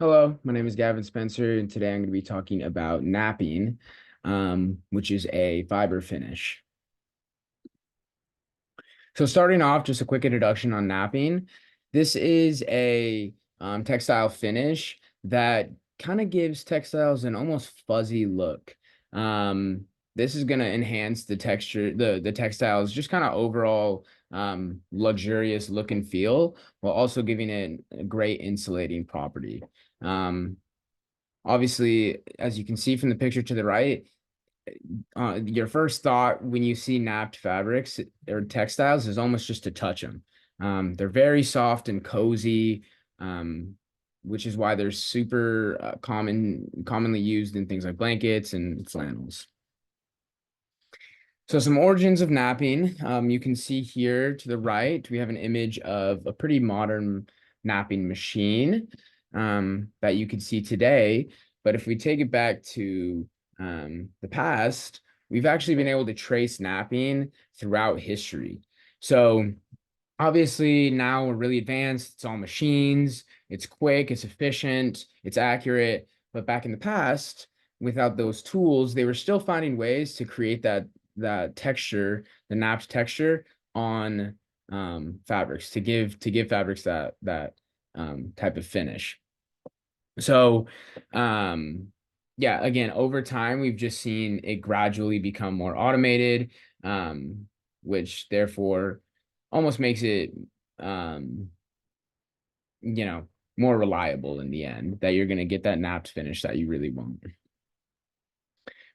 Hello, my name is Gavin Spencer, and today I'm going to be talking about napping, which is a fiber finish. So starting off, just a quick introduction on napping. This is a textile finish that kind of gives textiles an almost fuzzy look. Um, this is going to enhance the texture, the textiles, just kind of overall luxurious look and feel, while also giving it a great insulating property. Um, Obviously, as you can see from the picture to the right, your first thought when you see napped fabrics or textiles is almost just to touch them. They're very soft and cozy, which is why they're super commonly used in things like blankets and flannels. So some origins of napping. You can see here to the right, we have an image of a pretty modern napping machine that you can see today. But if we take it back to the past, we've actually been able to trace napping throughout history. So obviously now we're really advanced. It's all machines. It's quick, it's efficient, it's accurate. But back in the past, without those tools, they were still finding ways to create that texture, the napped texture on fabrics to give fabrics that type of finish. So yeah, again, over time we've just seen it gradually become more automated, which therefore almost makes it um you know more reliable in the end, that you're going to get that napped finish that you really want.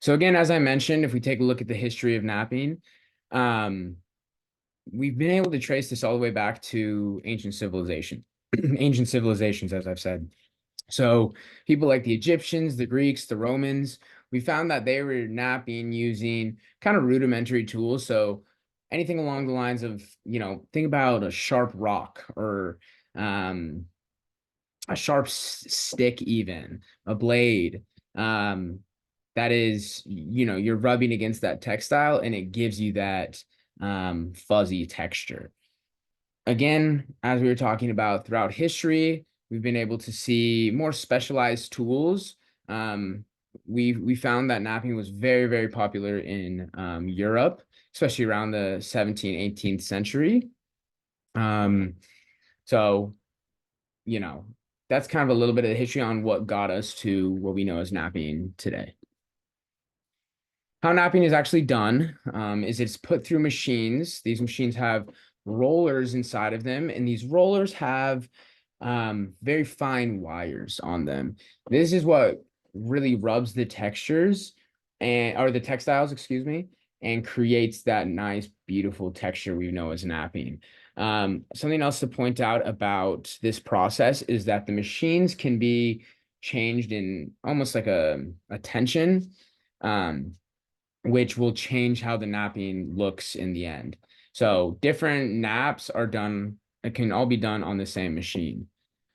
So again, as I mentioned, if we take a look at the history of napping, um, we've been able to trace this all the way back to ancient civilization, ancient civilizations, as I've said. So people like the Egyptians, the Greeks, the Romans, we found that they were napping using kind of rudimentary tools. So anything along the lines of, think about a sharp rock or um, a sharp stick, even a blade. Um, that is, you're rubbing against that textile and it gives you that fuzzy texture. Again, as we were talking about throughout history, we've been able to see more specialized tools. We found that napping was very, very popular in Europe, especially around the 17th, 18th century. Um, so, you know, that's kind of a little bit of the history on what got us to what we know as napping today. How napping is actually done is it's put through machines. These machines have rollers inside of them, and these rollers have very fine wires on them. This is what really rubs the textures or the textiles, excuse me, and creates that nice, beautiful texture we know as napping. Something else to point out about this process is that the machines can be changed in almost like a tension. Which will change how the napping looks in the end. So different naps are done, it can all be done on the same machine.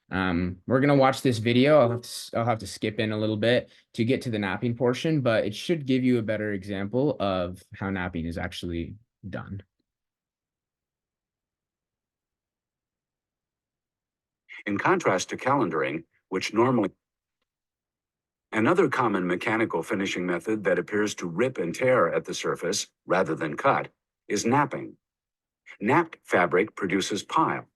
We're gonna watch this video. I'll have to skip in a little bit to get to the napping portion, but it should give you a better example of how napping is actually done. In contrast to calendaring, which normally another common mechanical finishing method that appears to rip and tear at the surface rather than cut is napping. Napped fabric produces pile,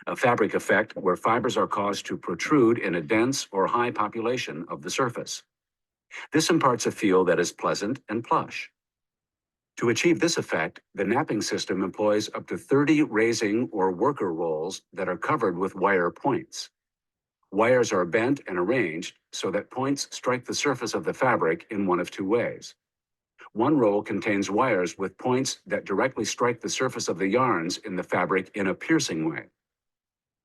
a fabric effect where fibers are caused to protrude in a dense or high population of the surface. This imparts a feel that is pleasant and plush. To achieve this effect, the napping system employs up to 30 raising or worker rolls that are covered with wire points. Wires are bent and arranged so that points strike the surface of the fabric in one of two ways. One roll contains wires with points that directly strike the surface of the yarns in the fabric in a piercing way.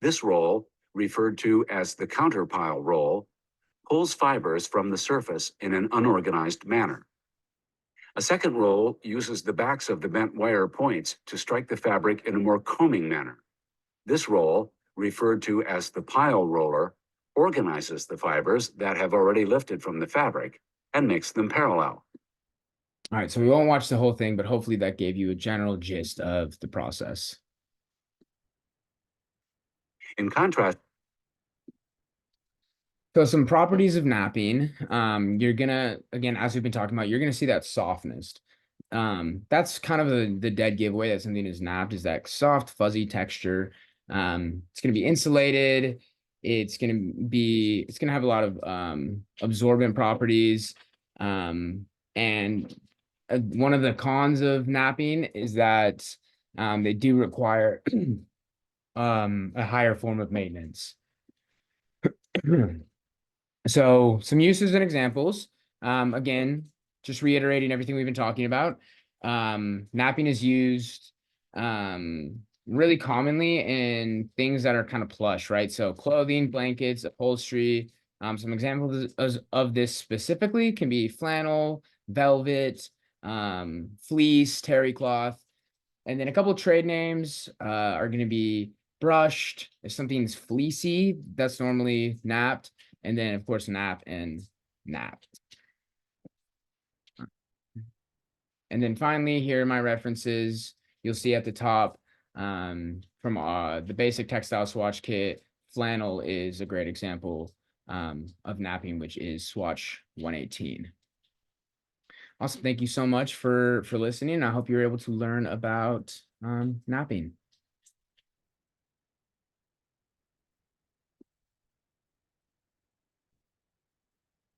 This roll, referred to as the counterpile roll, pulls fibers from the surface in an unorganized manner. A second roll uses the backs of the bent wire points to strike the fabric in a more combing manner. This roll, referred to as the pile roller, organizes the fibers that have already lifted from the fabric and makes them parallel. All right, so we won't watch the whole thing, but hopefully that gave you a general gist of the process. In contrast, So some properties of napping, you're gonna, again, as we've been talking about, you're gonna see that softness. That's kind of the dead giveaway that something is napped, is that soft, fuzzy texture. It's gonna be insulated. It's gonna have a lot of absorbent properties. And one of the cons of napping is that they do require a higher form of maintenance. So some uses and examples. Again, just reiterating everything we've been talking about. Napping is used really commonly in things that are kind of plush, right? So clothing, blankets, upholstery. Some examples of this specifically can be flannel, velvet, fleece, terry cloth. And then a couple of trade names are going to be brushed. If something's fleecy, that's normally napped. And then, of course, nap and nap. And then finally, here are my references. You'll see at the top from the basic textile swatch kit, flannel is a great example of napping, which is swatch 118. Awesome. Thank you so much for listening. I hope you're able to learn about napping.